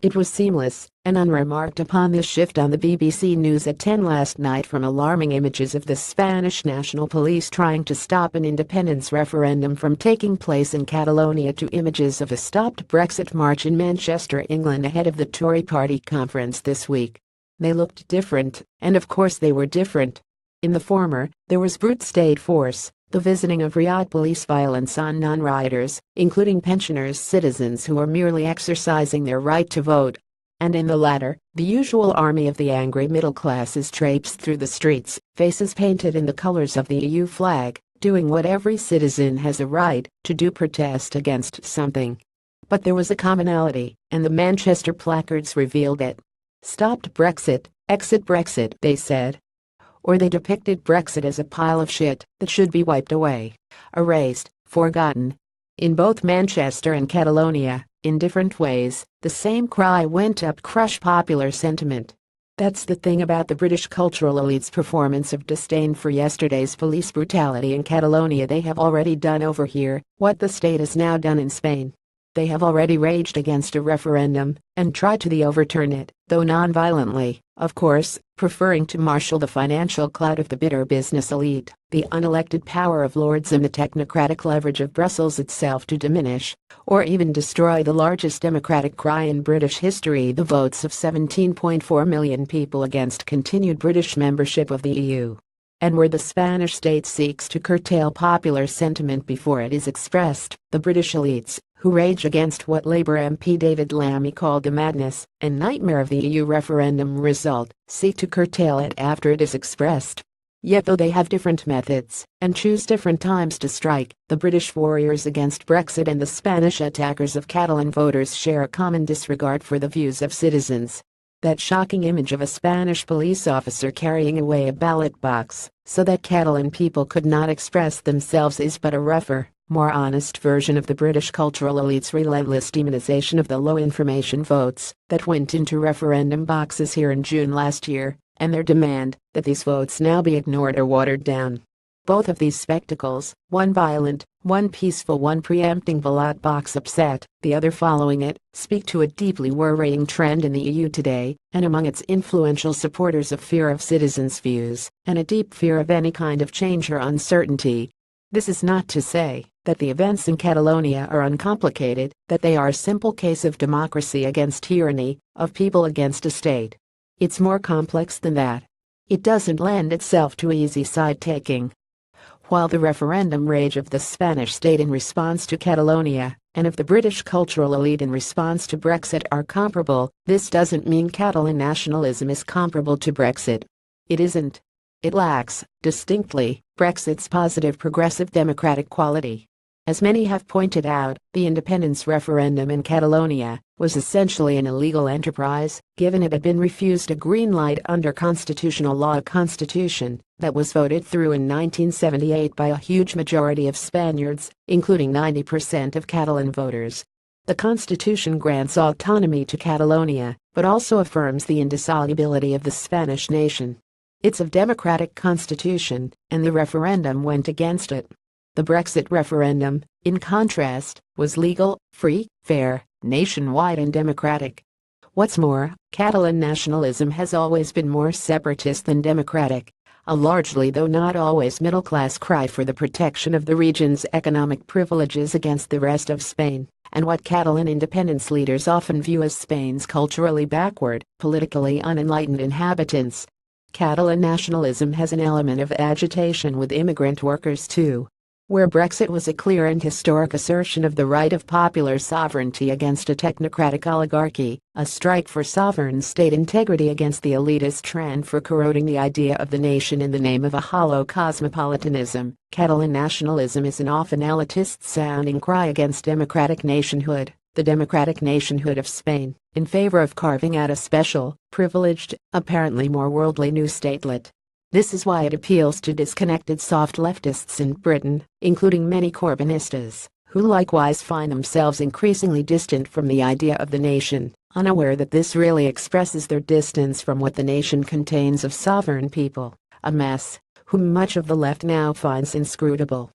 It was seamless and unremarked upon this shift on the BBC News at 10 last night, from alarming images of the Spanish National Police trying to stop an independence referendum from taking place in Catalonia to images of a stopped Brexit march in Manchester, England ahead of the Tory party conference this week. They looked different, and of course they were different. In the former, there was brute state force, the visiting of Riyadh police, violence on non-rioters, including pensioners, citizens who are merely exercising their right to vote. And in the latter, the usual army of the angry middle classes traipsed through the streets, faces painted in the colors of the EU flag, doing what every citizen has a right to do: protest against something. But there was a commonality, and the Manchester placards revealed it. Stopped Brexit, exit Brexit, they said. Or they depicted Brexit as a pile of shit that should be wiped away, erased, forgotten. In both Manchester and Catalonia, in different ways, the same cry went up: crush popular sentiment. That's the thing about the British cultural elite's performance of disdain for yesterday's police brutality in Catalonia. They have already done over here what the state has now done in Spain. They have already raged against a referendum and tried to overturn it, though non-violently, of course, preferring to marshal the financial clout of the bitter business elite, the unelected power of lords, and the technocratic leverage of Brussels itself to diminish, or even destroy, the largest democratic cry in British history: the votes of 17.4 million people against continued British membership of the EU. And where the Spanish state seeks to curtail popular sentiment before it is expressed, the British elites, who rage against what Labour MP David Lammy called the madness and nightmare of the EU referendum result, seek to curtail it after it is expressed. Yet though they have different methods and choose different times to strike, the British warriors against Brexit and the Spanish attackers of Catalan voters share a common disregard for the views of citizens. That shocking image of a Spanish police officer carrying away a ballot box so that Catalan people could not express themselves is but a rougher, more honest version of the British cultural elite's relentless demonization of the low-information votes that went into referendum boxes here in June last year, and their demand that these votes now be ignored or watered down. Both of these spectacles, one violent, one peaceful, one preempting ballot box upset, the other following it, speak to a deeply worrying trend in the EU today, and among its influential supporters, of fear of citizens' views, and a deep fear of any kind of change or uncertainty. This is not to say that the events in Catalonia are uncomplicated, that they are a simple case of democracy against tyranny, of people against a state. It's more complex than that. It doesn't lend itself to easy side-taking. While the referendum rage of the Spanish state in response to Catalonia and of the British cultural elite in response to Brexit are comparable, this doesn't mean Catalan nationalism is comparable to Brexit. It isn't. It lacks, distinctly, Brexit's positive progressive democratic quality. As many have pointed out, the independence referendum in Catalonia was essentially an illegal enterprise, given it had been refused a green light under constitutional law, a constitution that was voted through in 1978 by a huge majority of Spaniards, including 90% of Catalan voters. The constitution grants autonomy to Catalonia, but also affirms the indissolubility of the Spanish nation. It's a democratic constitution, and the referendum went against it. The Brexit referendum, in contrast, was legal, free, fair, nationwide, and democratic. What's more, Catalan nationalism has always been more separatist than democratic, a largely, though not always, middle-class cry for the protection of the region's economic privileges against the rest of Spain, and what Catalan independence leaders often view as Spain's culturally backward, politically unenlightened inhabitants. Catalan nationalism has an element of agitation with immigrant workers too. Where Brexit was a clear and historic assertion of the right of popular sovereignty against a technocratic oligarchy, a strike for sovereign state integrity against the elitist trend for corroding the idea of the nation in the name of a hollow cosmopolitanism, Catalan nationalism is an often elitist-sounding cry against democratic nationhood, the democratic nationhood of Spain, in favor of carving out a special, privileged, apparently more worldly new statelet. This is why it appeals to disconnected soft leftists in Britain, including many Corbynistas, who likewise find themselves increasingly distant from the idea of the nation, unaware that this really expresses their distance from what the nation contains of sovereign people, a mess whom much of the left now finds inscrutable.